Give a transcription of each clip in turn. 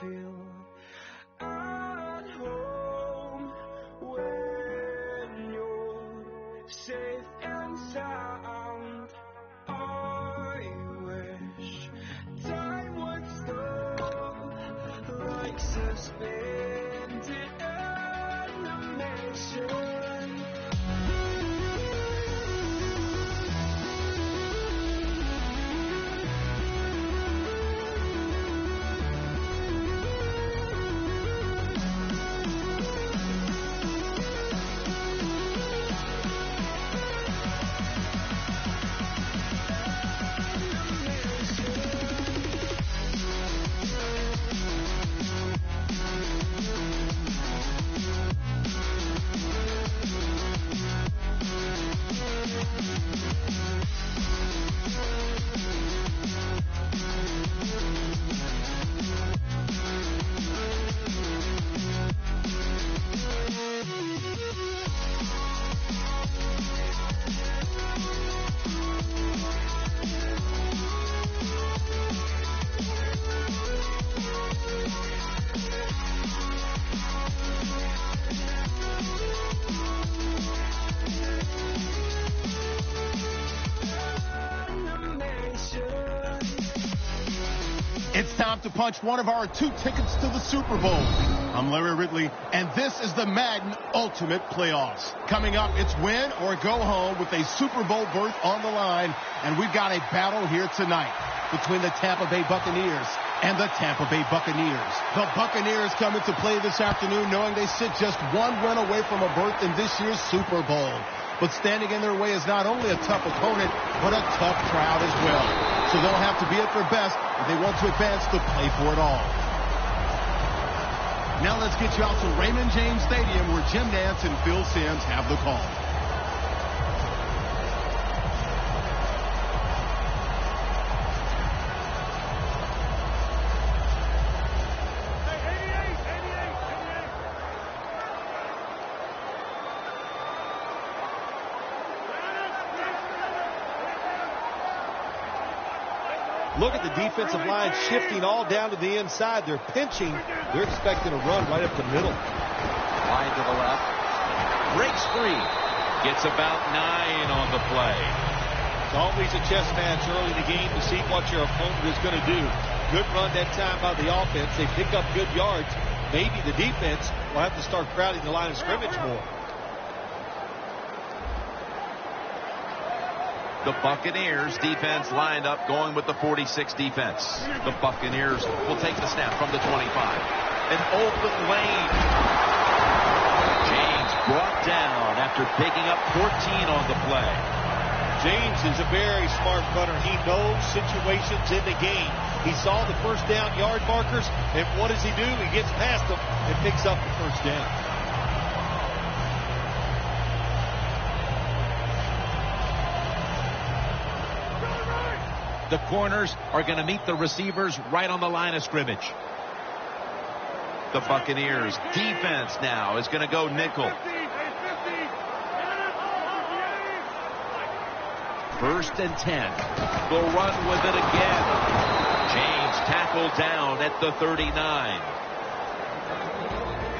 feel at home when you're safe and sound. I wish time would stop like suspended animation. It's time to punch one of our 2 tickets to the Super Bowl. I'm Larry Ridley, and this is the Madden Ultimate Playoffs. Coming up, it's win or go home with a Super Bowl berth on the line, and we've got a battle here tonight between the Tampa Bay Buccaneers and the Tampa Bay Buccaneers. The Buccaneers come into play this afternoon knowing they sit just 1 win away from a berth in this year's Super Bowl. But standing in their way is not only a tough opponent, but a tough crowd as well. So they'll have to be at their best if they want to advance to play for it all. Now let's get you out to Raymond James Stadium where Jim Nantz and Phil Simms have the call. Look at the defensive line shifting all down to the inside. They're pinching. They're expecting a run right up the middle. Wide to the left. Breaks free. Gets about 9 on the play. It's always a chess match early in the game to see what your opponent is going to do. Good run that time by the offense. They pick up good yards. Maybe the defense will have to start crowding the line of scrimmage more. The Buccaneers defense lined up going with the 46 defense. The Buccaneers will take the snap from the 25. An open lane. James brought down after picking up 14 on the play. James is a very smart runner. He knows situations in the game. He saw the first down yard markers, and what does he do? He gets past them and picks up the first down. The corners are going to meet the receivers right on the line of scrimmage. The Buccaneers defense now is going to go nickel. First and 10. They'll run with it again. James tackled down at the 39.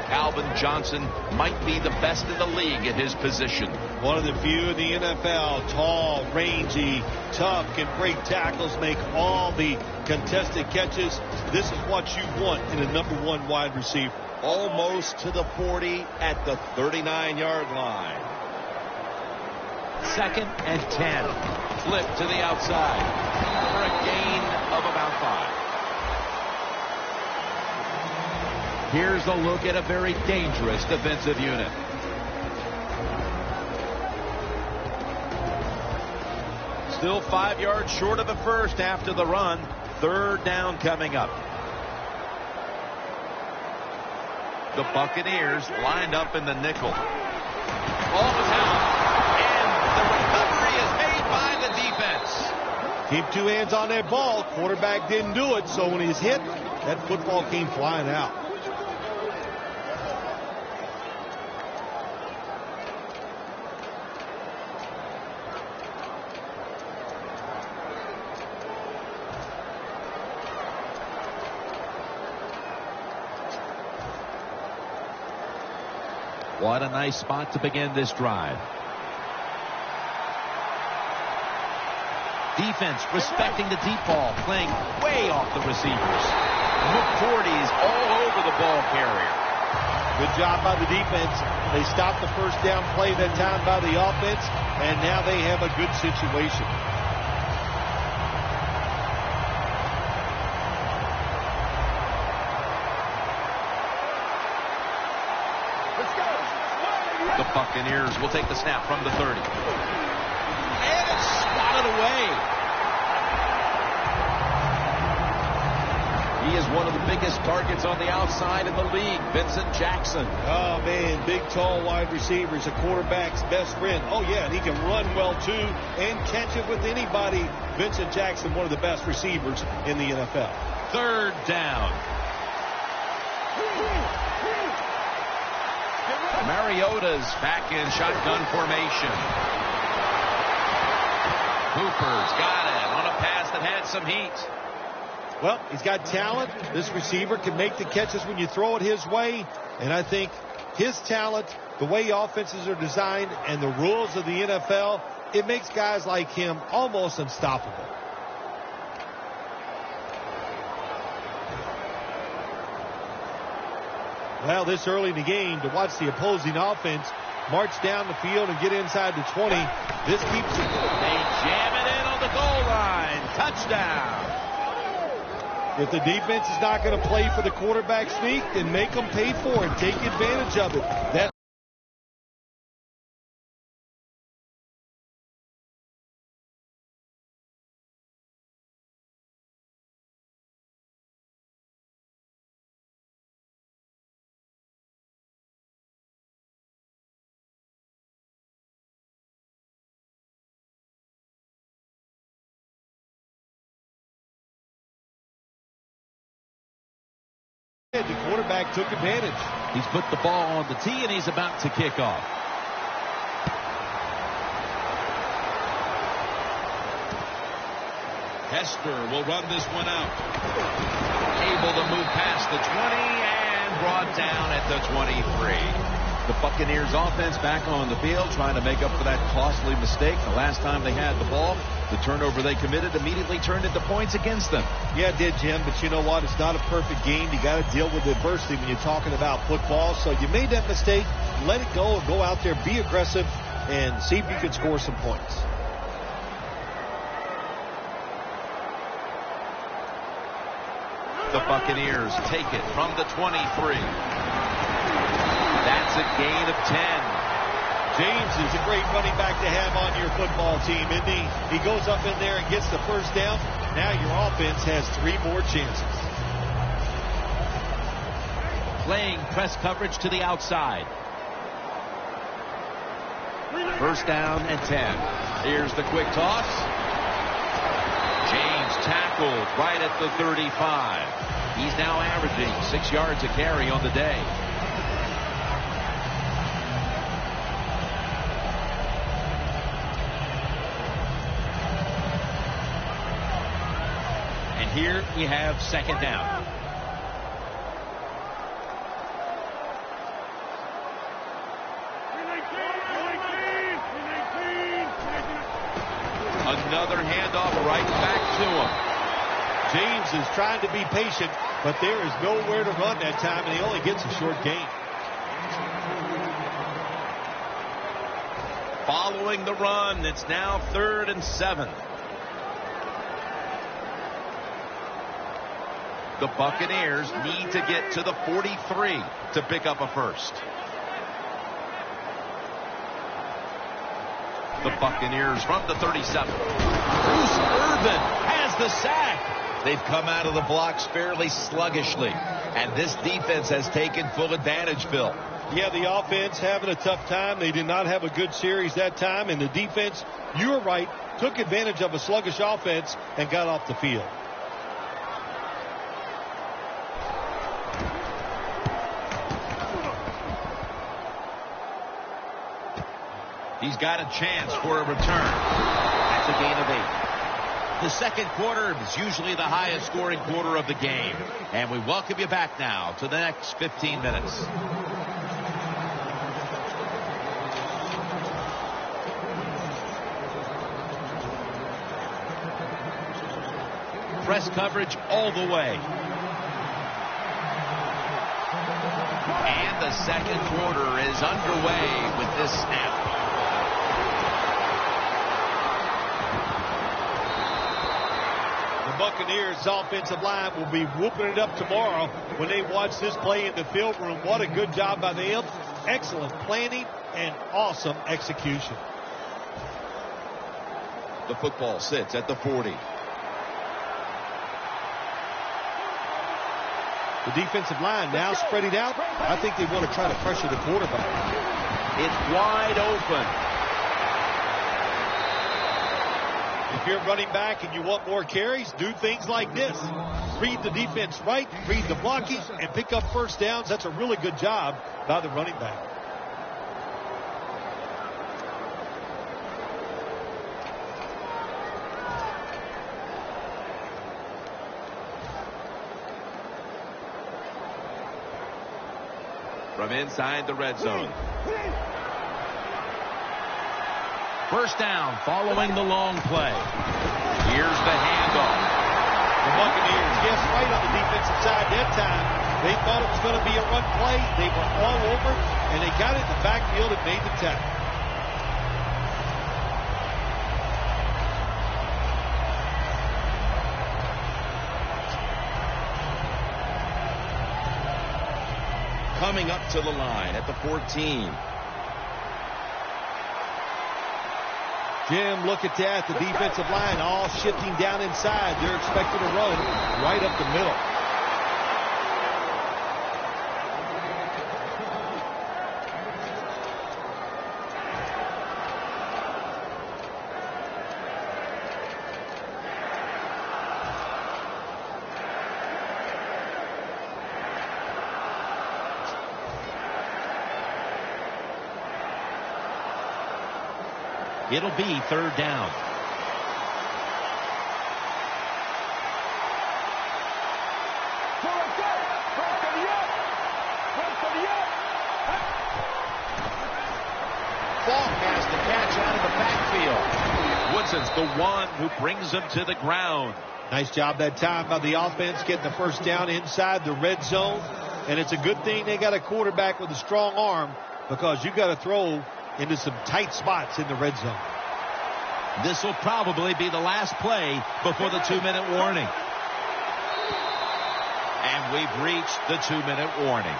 Calvin Johnson might be the best in the league at his position. One of the few in the NFL, tall, rangy, tough, can break tackles, make all the contested catches. This is what you want in a number 1 wide receiver. Almost to the 40 at the 39-yard line. Second and 10. Flip to the outside for a gain of about 5. Here's a look at a very dangerous defensive unit. Still 5 yards short of the first after the run. Third down coming up. The Buccaneers lined up in the nickel. Ball was out, and the recovery is made by the defense. Keep 2 hands on that ball. Quarterback didn't do it, so when he's hit, that football came flying out. What a nice spot to begin this drive. Defense respecting the deep ball, playing way off the receivers. McCourty's all over the ball carrier. Good job by the defense. They stopped the first down play that time by the offense, and now they have a good situation. The Buccaneers will take the snap from the 30. And it's swatted away. He is one of the biggest targets on the outside in the league, Vincent Jackson. Oh, man, big, tall wide receivers, a quarterback's best friend. Oh, yeah, and he can run well, too, and catch it with anybody. Vincent Jackson, one of the best receivers in the NFL. Third down. Mariota's back in shotgun formation. Hooper's got it on a pass that had some heat. Well, he's got talent. This receiver can make the catches when you throw it his way. And I think his talent, the way offenses are designed, and the rules of the NFL, it makes guys like him almost unstoppable. Well, this early in the game, to watch the opposing offense march down the field and get inside the 20, this keeps it. They jam it in on the goal line. Touchdown. If the defense is not going to play for the quarterback sneak, then make them pay for it. Take advantage of it. That the quarterback took advantage. He's put the ball on the tee, and he's about to kick off. Hester will run this one out. Able to move past the 20 and brought down at the 23. The Buccaneers offense back on the field trying to make up for that costly mistake. The last time they had the ball, the turnover they committed immediately turned into points against them. Yeah, it did, Jim, but you know what? It's not a perfect game. You got to deal with adversity when you're talking about football. So you made that mistake. Let it go and go out there, be aggressive, and see if you can score some points. The Buccaneers take it from the 23. That's a gain of 10. James is a great running back to have on your football team, isn't he? He goes up in there and gets the first down. Now your offense has 3 more chances. Playing press coverage to the outside. First down and 10. Here's the quick toss. James tackled right at the 35. He's now averaging 6 yards a carry on the day. And here we have second down. Another handoff right back to him. James is trying to be patient, but there is nowhere to run that time, and he only gets a short gain. Following the run, it's now 3rd and 7. The Buccaneers need to get to the 43 to pick up a first. The Buccaneers from the 37. Bruce Irvin has the sack. They've come out of the blocks fairly sluggishly, and this defense has taken full advantage, Phil. Yeah, the offense having a tough time. They did not have a good series that time, and the defense, you were right, took advantage of a sluggish offense and got off the field. He's got a chance for a return. That's a gain of 8. The second quarter is usually the highest scoring quarter of the game. And we welcome you back now to the next 15 minutes. Press coverage all the way. And the second quarter is underway with this snap. The Buccaneers offensive line will be whooping it up tomorrow when they watch this play in the field room. What a good job by them. Excellent planning and awesome execution. The football sits at the 40. The defensive line now spreading out. I think they want to try to pressure the quarterback. It's wide open. If you're running back and you want more carries, do things like this. Read the defense right, read the blocking, and pick up first downs. That's a really good job by the running back. From inside the red zone. First down following the long play. Here's the handoff. The Buccaneers guessed right on the defensive side that time. They thought it was going to be a run play. They were all over, and they got it in the backfield and made the tackle. Coming up to the line at the 14. Jim, look at that. The defensive line all shifting down inside. They're expected to run right up the middle. It'll be third down. Falk has the catch out of the backfield. Woodson's the one who brings him to the ground. Nice job that time by the offense getting the first down inside the red zone. And it's a good thing they got a quarterback with a strong arm, because you got to throw into some tight spots in the red zone. This will probably be the last play before the 2-minute warning. And we've reached the 2-minute warning.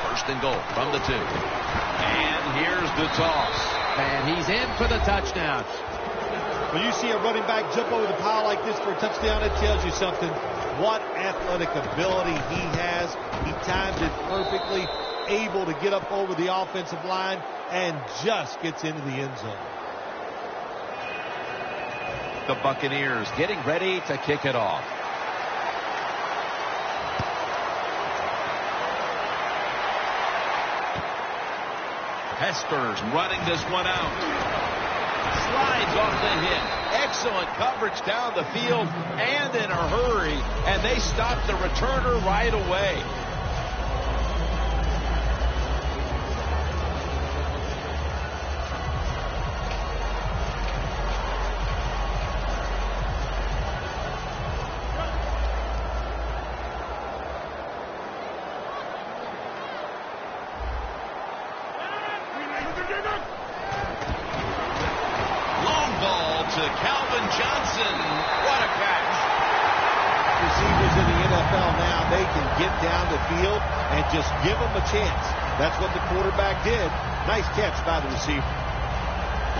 First and goal from the 2. And here's the toss. And he's in for the touchdown. When you see a running back jump over the pile like this for a touchdown, it tells you something. What athletic ability he has. He times it perfectly, able to get up over the offensive line and just gets into the end zone. The Buccaneers getting ready to kick it off. Hesper's running this one out. Slides off the hit. Excellent coverage down the field and in a hurry. And they stop the returner right away. Just give them a chance. That's what the quarterback did. Nice catch by the receiver.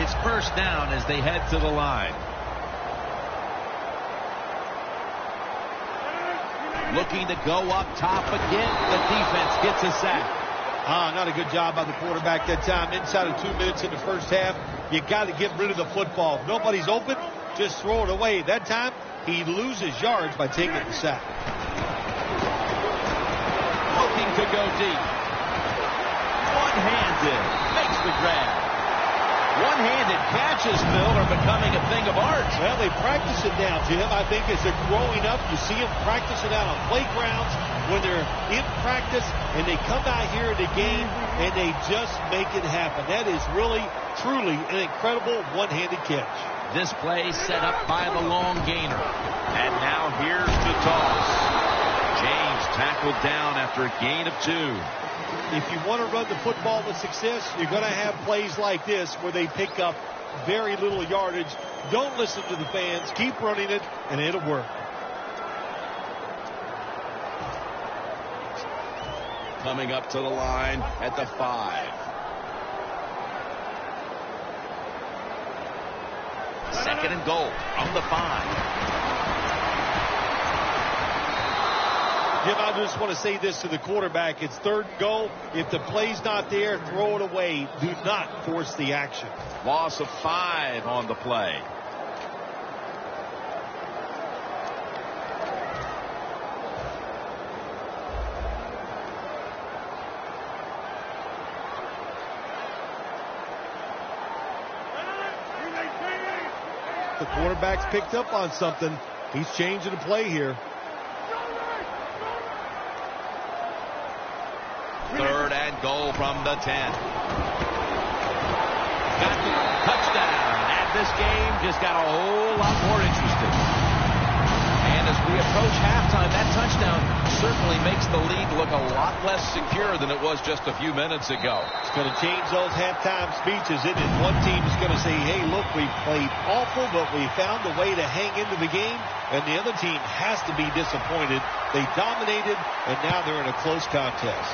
It's first down as they head to the line. Looking to go up top again. The defense gets a sack. Not a good job by the quarterback that time. Inside of 2 minutes in the first half, you got to get rid of the football. If nobody's open, just throw it away. That time, he loses yards by taking the sack. could go deep. One-handed. Makes the grab. One-handed catches, Phil, are becoming a thing of art. Well, they practice it now, Jim. I think as they're growing up, you see them practice it out on playgrounds when they're in practice, and they come out here in the game, and they just make it happen. That is really, truly an incredible one-handed catch. This play set up by the long gainer. And now here's the toss. James tackled down after a gain of 2. If you want to run the football with success, you're going to have plays like this where they pick up very little yardage. Don't listen to the fans. Keep running it, and it'll work. Coming up to the line at the 5. Second and goal from the 5. Jim, I just want to say this to the quarterback. It's third and goal. If the play's not there, throw it away. Do not force the action. Loss of 5 on the play. The quarterback's picked up on something. He's changing the play here. Third and goal from the 10. Got the touchdown. And this game just got a whole lot more interesting. And as we approach halftime, that touchdown certainly makes the lead look a lot less secure than it was just a few minutes ago. It's going to change those halftime speeches, isn't it? One team is going to say, hey, look, we played awful, but we found a way to hang into the game. And the other team has to be disappointed. They dominated, and now they're in a close contest.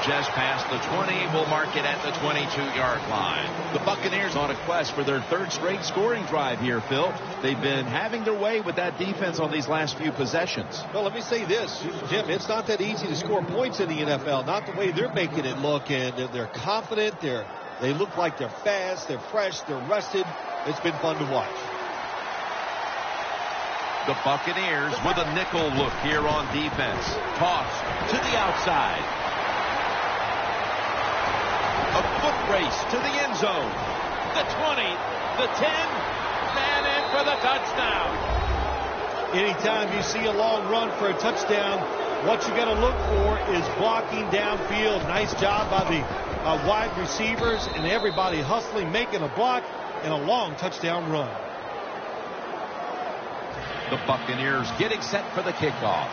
Just past the 20, will mark it at the 22-yard line. The Buccaneers on a quest for their third straight scoring drive here, Phil. They've been having their way with that defense on these last few possessions. Well, let me say this, Jim, it's not that easy to score points in the NFL, not the way they're making it look, and they're confident, they look like they're fast, they're fresh, they're rested. It's been fun to watch. The Buccaneers with a nickel look here on defense. Toss to the outside. A foot race to the end zone. The 20, the 10, and in for the touchdown. Anytime you see a long run for a touchdown, what you got to look for is blocking downfield. Nice job by the wide receivers and everybody hustling, making a block, and a long touchdown run. The Buccaneers getting set for the kickoff.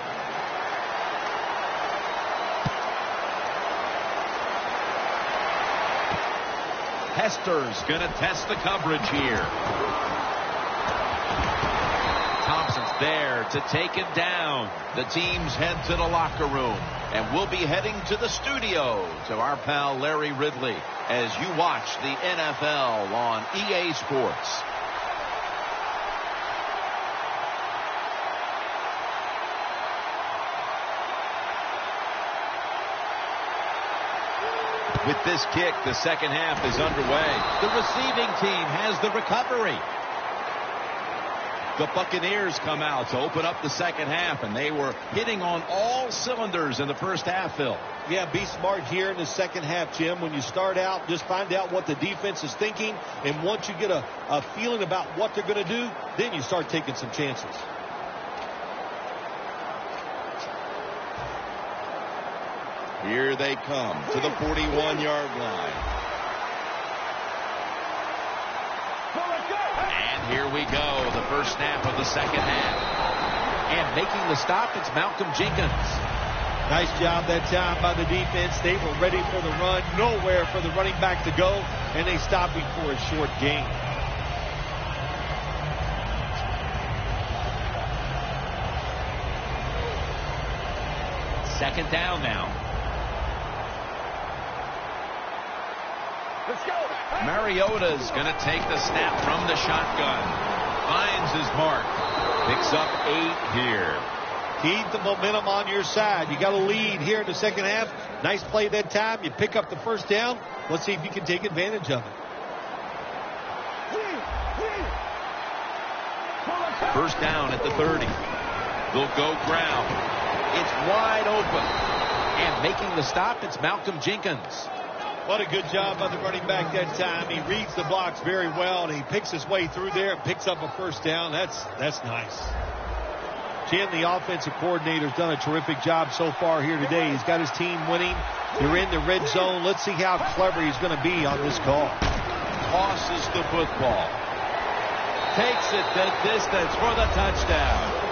Hester's going to test the coverage here. Thompson's there to take him down. The teams head to the locker room, and we'll be heading to the studio to our pal Larry Ridley as you watch the NFL on EA Sports. With this kick, the second half is underway. The receiving team has the recovery. The Buccaneers come out to open up the second half, and they were hitting on all cylinders in the first half, Phil. Yeah, be smart here in the second half, Jim. When you start out, just find out what the defense is thinking, and once you get a feeling about what they're going to do, then you start taking some chances. Here they come to the 41-yard line. And here we go, the first snap of the second half. And making the stop, it's Malcolm Jenkins. Nice job that time by the defense. They were ready for the run, nowhere for the running back to go, and they stopped him for a short gain. Second down now. Let's go. Mariota's going to take the snap from the shotgun. Finds his mark. Picks up 8 here. Keep the momentum on your side. You got a lead here in the second half. Nice play that time. You pick up the first down. Let's see if you can take advantage of it. First down at the 30. They'll go ground. It's wide open. And making the stop, it's Malcolm Jenkins. What a good job by the running back that time. He reads the blocks very well, and he picks his way through there and picks up a first down. That's nice. Jim, the offensive coordinator, has done a terrific job so far here today. He's got his team winning. They're in the red zone. Let's see how clever he's going to be on this call. Tosses the football. Takes it the distance for the touchdown.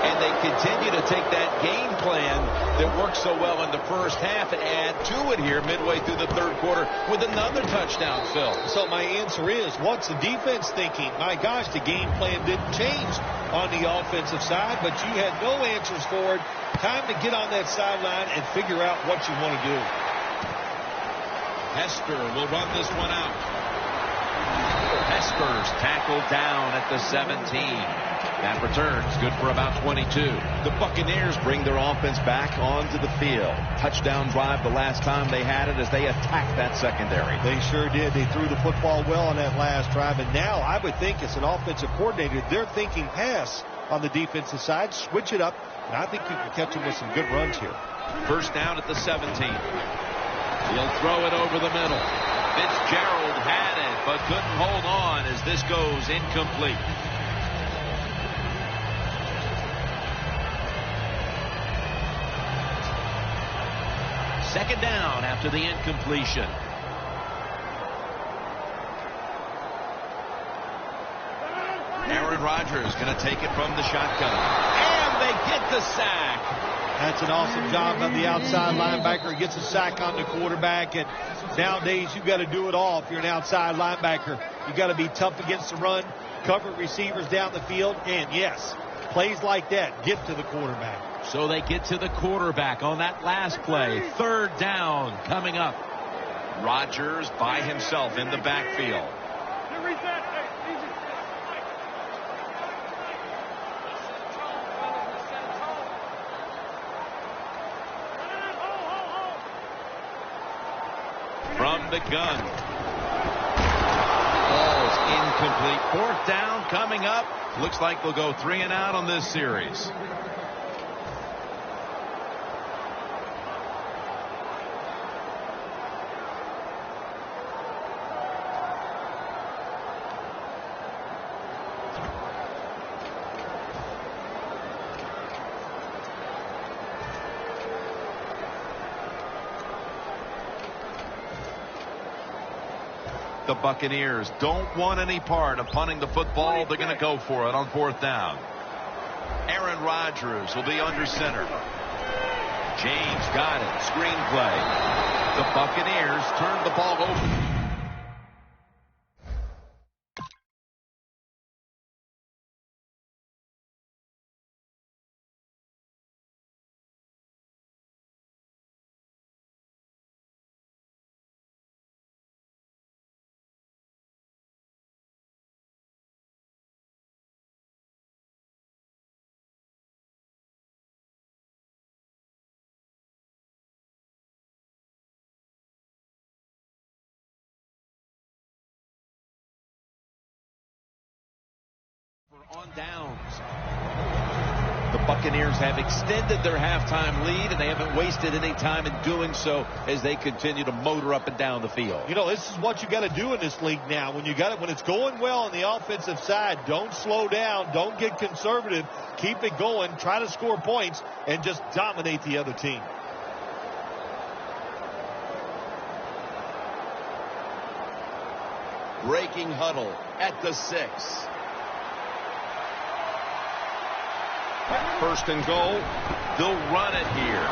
And they continue to take that game plan that worked so well in the first half and add to it here midway through the third quarter with another touchdown, Phil. So my answer is, what's the defense thinking? My gosh, the game plan didn't change on the offensive side, but you had no answers for it. Time to get on that sideline and figure out what you want to do. Hester will run this one out. Hester's tackled down at the 17. That return's good for about 22. The Buccaneers bring their offense back onto the field. Touchdown drive the last time they had it as they attacked that secondary. They sure did. They threw the football well on that last drive. And now I would think as an offensive coordinator, they're thinking pass on the defensive side. Switch it up. And I think you can catch them with some good runs here. First down at the 17. He'll throw it over the middle. Fitzgerald had it, but couldn't hold on as this goes incomplete. Second down after the incompletion. Aaron Rodgers going to take it from the shotgun. And they get the sack. That's an awesome job by the outside linebacker. He gets a sack on the quarterback. And nowadays, you've got to do it all if you're an outside linebacker. You've got to be tough against the run, cover receivers down the field. And, yes, plays like that get to the quarterback. So they get to the quarterback on that last play. Third down coming up. Rodgers by himself in the backfield. From the gun. Ball's incomplete. Fourth down coming up. Looks like they'll go 3 and out on this series. The Buccaneers don't want any part of punting the football. They're going to go for it on fourth down. Aaron Rodgers will be under center. James got it. Screenplay. The Buccaneers turn the ball over. On downs. The Buccaneers have extended their halftime lead, and they haven't wasted any time in doing so as they continue to motor up and down the field. You know, this is what you got to do in this league now. When it's going well on the offensive side, don't slow down, don't get conservative, keep it going, try to score points, and just dominate the other team. Breaking huddle at the 6. First and goal. They'll run it here.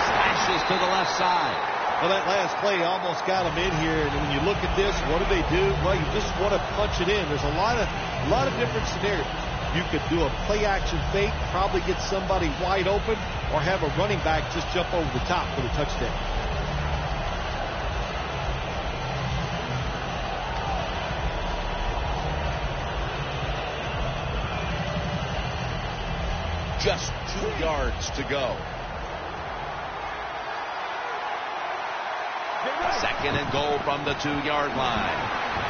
Slashes to the left side. Well, that last play almost got them in here. And when you look at this, what do they do? Well, you just want to punch it in. There's a lot of different scenarios. You could do a play-action fake, probably get somebody wide open, or have a running back just jump over the top for the touchdown. Just 2 yards to go. Second and goal from the 2-yard line.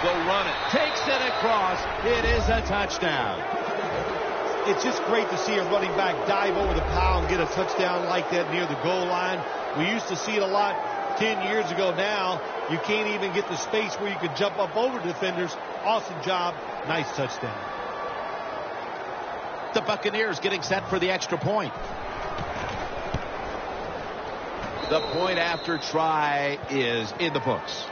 Go run it. Takes it across. It is a touchdown. It's just great to see a running back dive over the pile and get a touchdown like that near the goal line. We used to see it a lot 10 years ago. Now you can't even get the space where you could jump up over defenders. Awesome job. Nice touchdown. The Buccaneers getting set for the extra point. The point after try is in the books.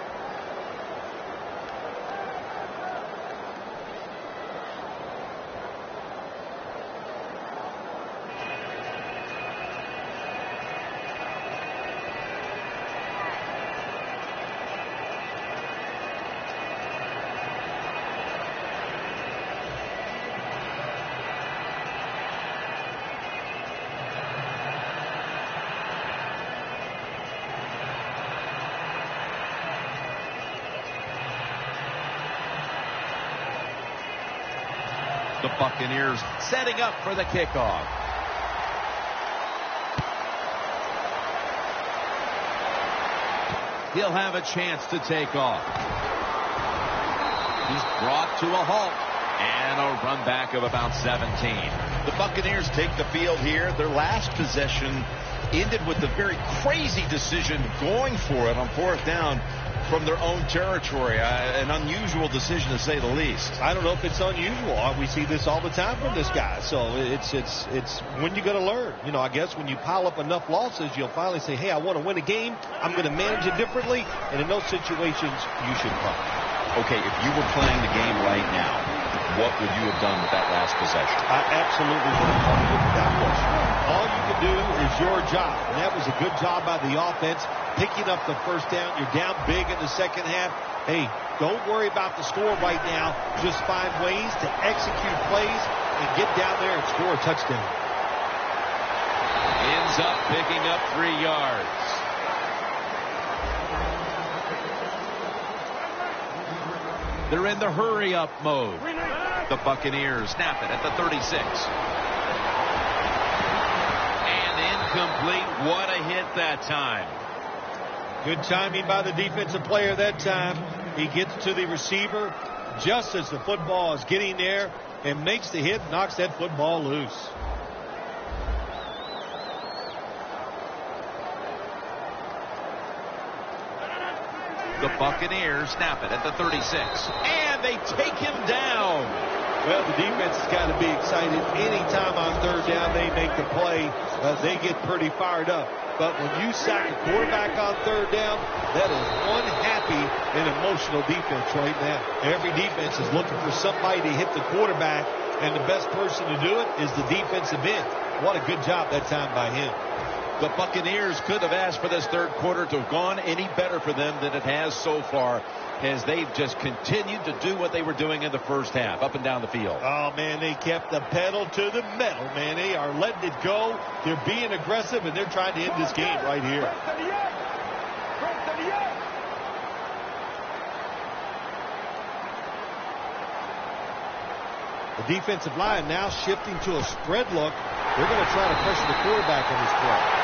The Buccaneers setting up for the kickoff. He'll have a chance to take off. He's brought to a halt and a run back of about 17. The Buccaneers take the field here. Their last possession ended with a very crazy decision going for it on 4th down from their own territory. An unusual decision, to say the least. I don't know if it's unusual. We see this all the time from this guy. So it's when you're going to learn. You know, I guess when you pile up enough losses, you'll finally say, hey, I want to win a game. I'm going to manage it differently. And in those situations, you should punt. Okay, if you were playing the game right now, what would you have done with that last possession? I absolutely would have punted it without question. All you can do is your job. And that was a good job by the offense, picking up the first down. You're down big in the second half. Hey, don't worry about the score right now. Just find ways to execute plays and get down there and score a touchdown. Ends up picking up 3 yards. They're in the hurry-up mode. The Buccaneers snap it at the 36. And incomplete. What a hit that time. Good timing by the defensive player that time. He gets to the receiver just as the football is getting there and makes the hit, knocks that football loose. The Buccaneers snap it at the 36. And they take him down. Well, the defense has got to be excited. Anytime on 3rd down they make the play, they get pretty fired up. But when you sack a quarterback on 3rd down, that is one happy and emotional defense right now. Every defense is looking for somebody to hit the quarterback, and the best person to do it is the defensive end. What a good job that time by him. The Buccaneers could have asked for this 3rd quarter to have gone any better for them than it has so far, as they've just continued to do what they were doing in the first half, up and down the field. Oh, man, they kept the pedal to the metal, man. They are letting it go. They're being aggressive, and they're trying to end this game right here. The defensive line now shifting to a spread look. They're going to try to pressure the quarterback on this play.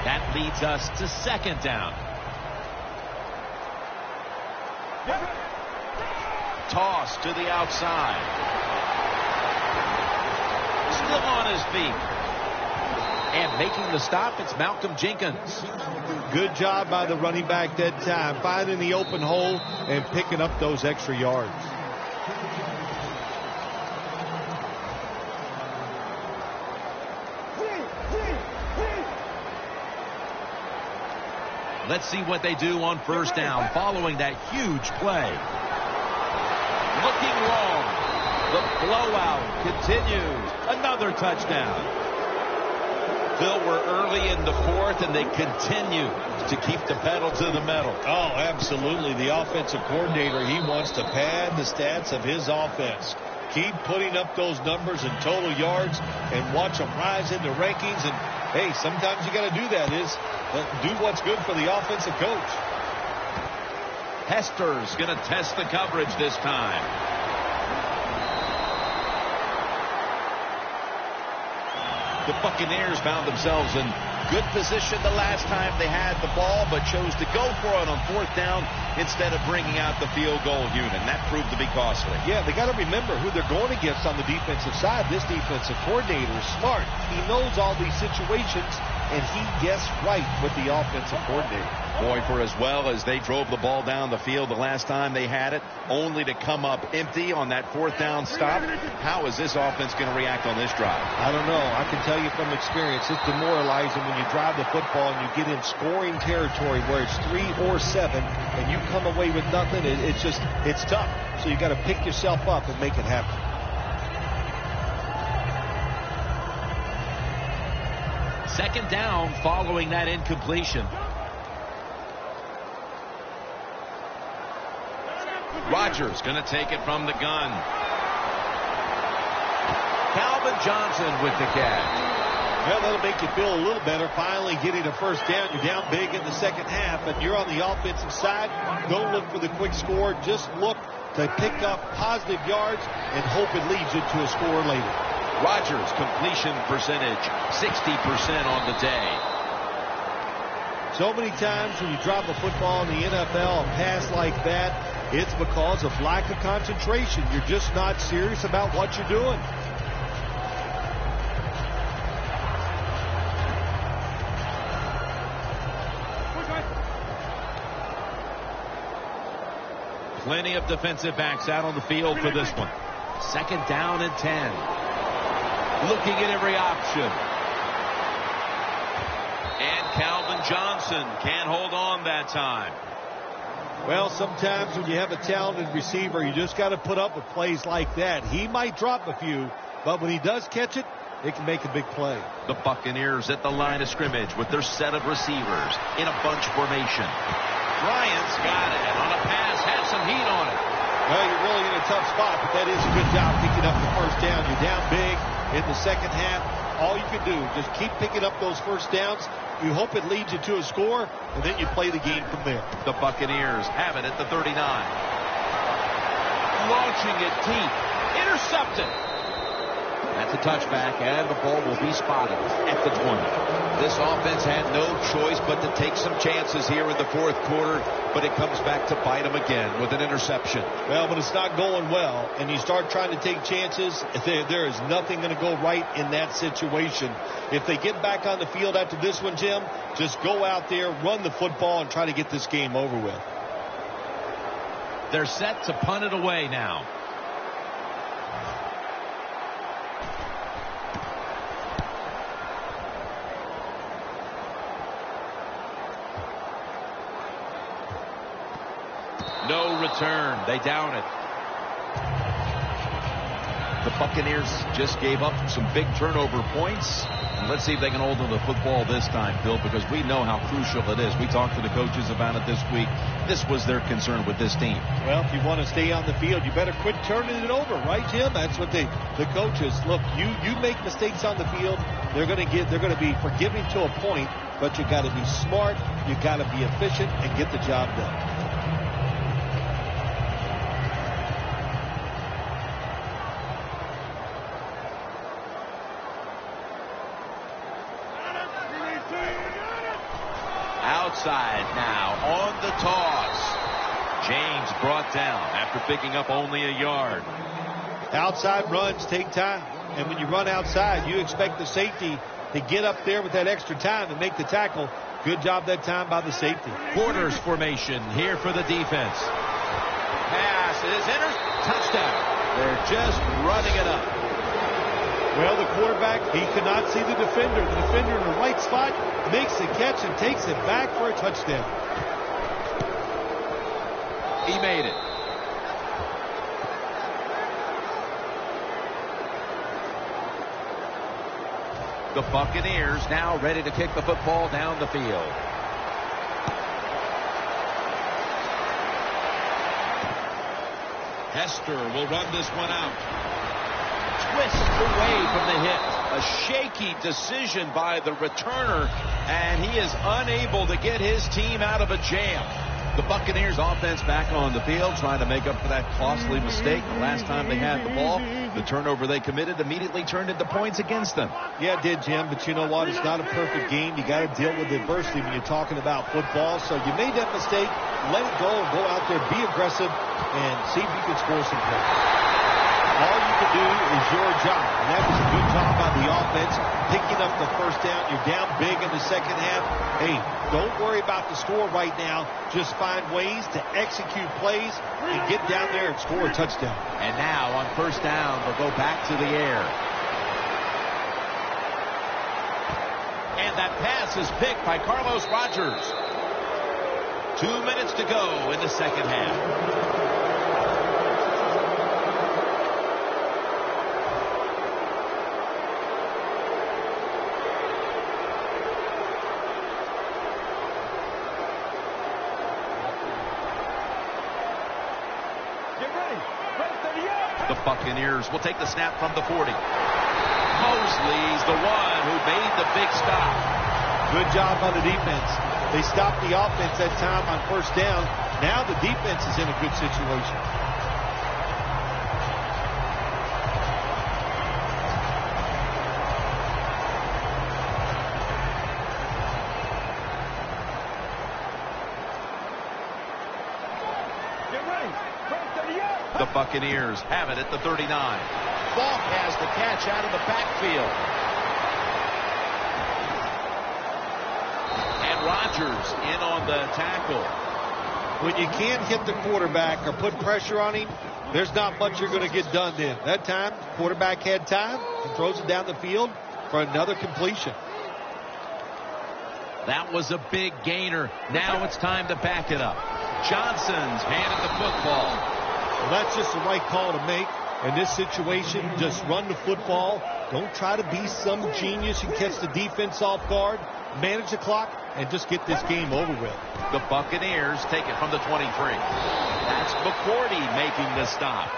That leads us to 2nd down. Toss to the outside. Still on his feet. And making the stop, it's Malcolm Jenkins. Good job by the running back that time, finding the open hole and picking up those extra yards. Let's see what they do on 1st down following that huge play. Looking wrong. The blowout continues. Another touchdown. Phil, we're early in the 4th, and they continue to keep the pedal to the metal. Oh, absolutely. The offensive coordinator, he wants to pad the stats of his offense. Keep putting up those numbers in total yards and watch them rise in the rankings. And, hey, sometimes you got to do that. do what's good for the offensive coach. Hester's going to test the coverage this time. The Buccaneers found themselves in good position the last time they had the ball, but chose to go for it on 4th down instead of bringing out the field goal unit. And that proved to be costly. Yeah, they got to remember who they're going against on the defensive side. This defensive coordinator is smart. He knows all these situations, and he guessed right with the offensive coordinator. Boy, for as well as they drove the ball down the field the last time they had it, only to come up empty on that 4th down stop. How is this offense going to react on this drive? I don't know. I can tell you from experience, it's demoralizing when you drive the football and you get in scoring territory where it's 3 or 7 and you come away with nothing. It's tough. So you got to pick yourself up and make it happen. Second down following that incompletion. Rodgers going to take it from the gun. Calvin Johnson with the catch. Well, that'll make you feel a little better. Finally getting a first down. You're down big in the second half, and you're on the offensive side. Don't look for the quick score. Just look to pick up positive yards and hope it leads you to a score later. Rodgers completion percentage 60% on the day. So many times when you drop a football in the NFL, a pass like that, it's because of lack of concentration. You're just not serious about what you're doing. Plenty of defensive backs out on the field for this one. Second down and 10. Looking at every option. And Calvin Johnson can't hold on that time. Well, sometimes when you have a talented receiver, you just got to put up with plays like that. He might drop a few, but when he does catch it, it can make a big play. The Buccaneers at the line of scrimmage with their set of receivers in a bunch formation. Bryant's got it on a pass, had some heat on it. Well, you're really in a tough spot, but that is a good job picking up the first down. You're down big in the second half. All you can do, just keep picking up those first downs. You hope it leads you to a score, and then you play the game from there. The Buccaneers have it at the 39. Launching it deep. Intercepted. That's a touchback, and the ball will be spotted at the 20. This offense had no choice but to take some chances here in the fourth quarter, but it comes back to bite them again with an interception. Well, when it's not going well and you start trying to take chances, there is nothing going to go right in that situation. If they get back on the field after this one, Jim, just go out there, run the football, and try to get this game over with. They're set to punt it away now. No return. They down it. The Buccaneers just gave up some big turnover points. And let's see if they can hold on to the football this time, Bill, because we know how crucial it is. We talked to the coaches about it this week. This was their concern with this team. Well, if you want to stay on the field, you better quit turning it over, right, Jim? That's what the coaches look. You make mistakes on the field, they're going to be forgiving to a point, but you got to be smart, you got to be efficient, and get the job done. Outside now on the toss. James brought down after picking up only a yard. Outside runs take time. And when you run outside, you expect the safety to get up there with that extra time and make the tackle. Good job that time by the safety. Quarters formation here for the defense. Pass is touchdown. They're just running it up. Well, the quarterback, he could not see the defender. The defender in the right spot makes the catch and takes it back for a touchdown. He made it. The Buccaneers now ready to kick the football down the field. Hester will run this one out. Twist away from the hit. A shaky decision by the returner, and he is unable to get his team out of a jam. The Buccaneers offense back on the field trying to make up for that costly mistake. The last time they had the ball, the turnover they committed immediately turned into points against them. Yeah, it did, Jim, but you know what? It's not a perfect game. You got to deal with adversity when you're talking about football. So you made that mistake, let it go, and go out there, be aggressive, and see if you can score some points. All you can do is your job, and that was a good job by the offense, picking up the first down. You're down big in the second half. Hey, don't worry about the score right now. Just find ways to execute plays and get down there and score a touchdown. And now on first down, they'll go back to the air. And that pass is picked by Carlos Rogers. 2 minutes to go in the second half. The Buccaneers will take the snap from the 40. Mosley's the one who made the big stop. Good job by the defense. They stopped the offense that time on first down. Now the defense is in a good situation. The Buccaneers have it at the 39. Falk has the catch out of the backfield. And Rodgers in on the tackle. When you can't hit the quarterback or put pressure on him, there's not much you're going to get done then. That time, quarterback had time and throws it down the field for another completion. That was a big gainer. Now it's time to back it up. Johnson's handed the football. Well, that's just the right call to make. In this situation, just run the football. Don't try to be some genius and catch the defense off guard. Manage the clock and just get this game over with. The Buccaneers take it from the 23. That's McCourty making the stop.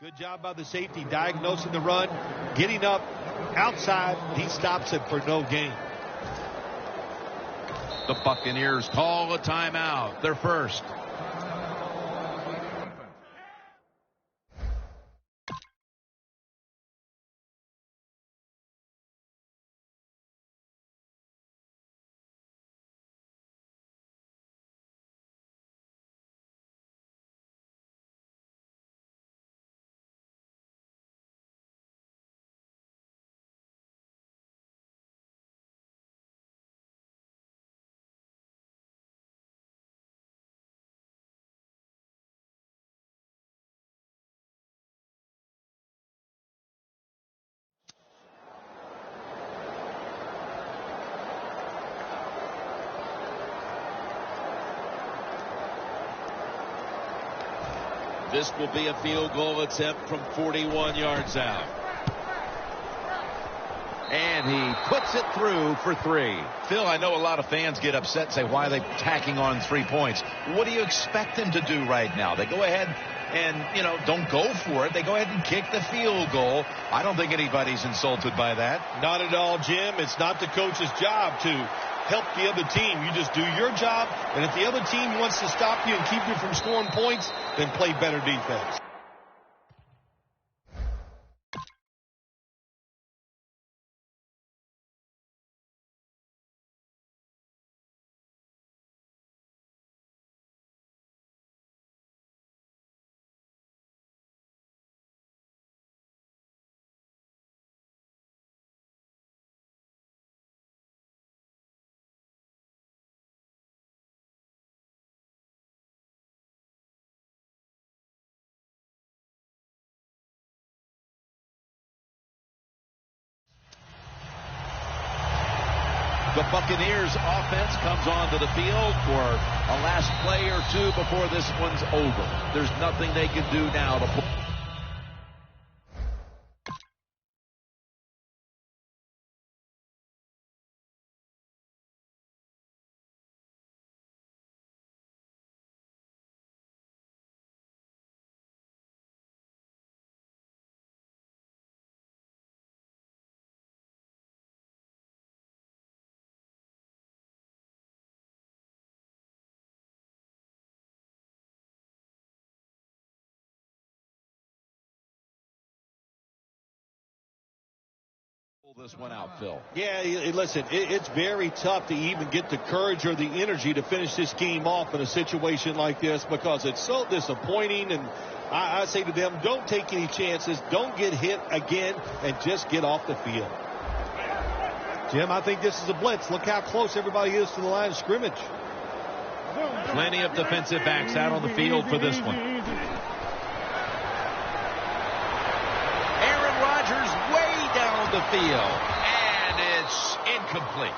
Good job by the safety, diagnosing the run, getting up outside. He stops it for no gain. The Buccaneers call a timeout. Their first. This will be a field goal attempt from 41 yards out. And he puts it through for 3. Phil, I know a lot of fans get upset and say, why are they tacking on 3 points? What do you expect them to do right now? They go ahead and, don't go for it. They go ahead and kick the field goal. I don't think anybody's insulted by that. Not at all, Jim. It's not the coach's job to help the other team. You just do your job, and if the other team wants to stop you and keep you from scoring points, then play better defense. The Buccaneers offense comes onto the field for a last play or two before this one's over. There's nothing they can do now to pull. This one out, Phil. Yeah, listen, it's very tough to even get the courage or the energy to finish this game off in a situation like this because it's so disappointing. And I say to them, don't take any chances. Don't get hit again and just get off the field. Jim, I think this is a blitz. Look how close everybody is to the line of scrimmage. Plenty of defensive backs out on the field for this one. Aaron Rodgers way down the field, and it's incomplete.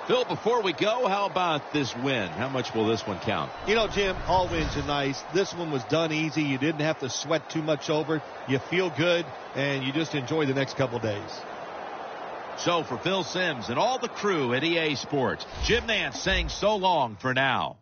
Phil, before we go, how about this win? How much will this one count? You know, Jim, all wins are nice. This one was done easy. You didn't have to sweat too much over it. You feel good, and you just enjoy the next couple days. So for Phil Simms and all the crew at EA Sports, Jim Nance saying so long for now.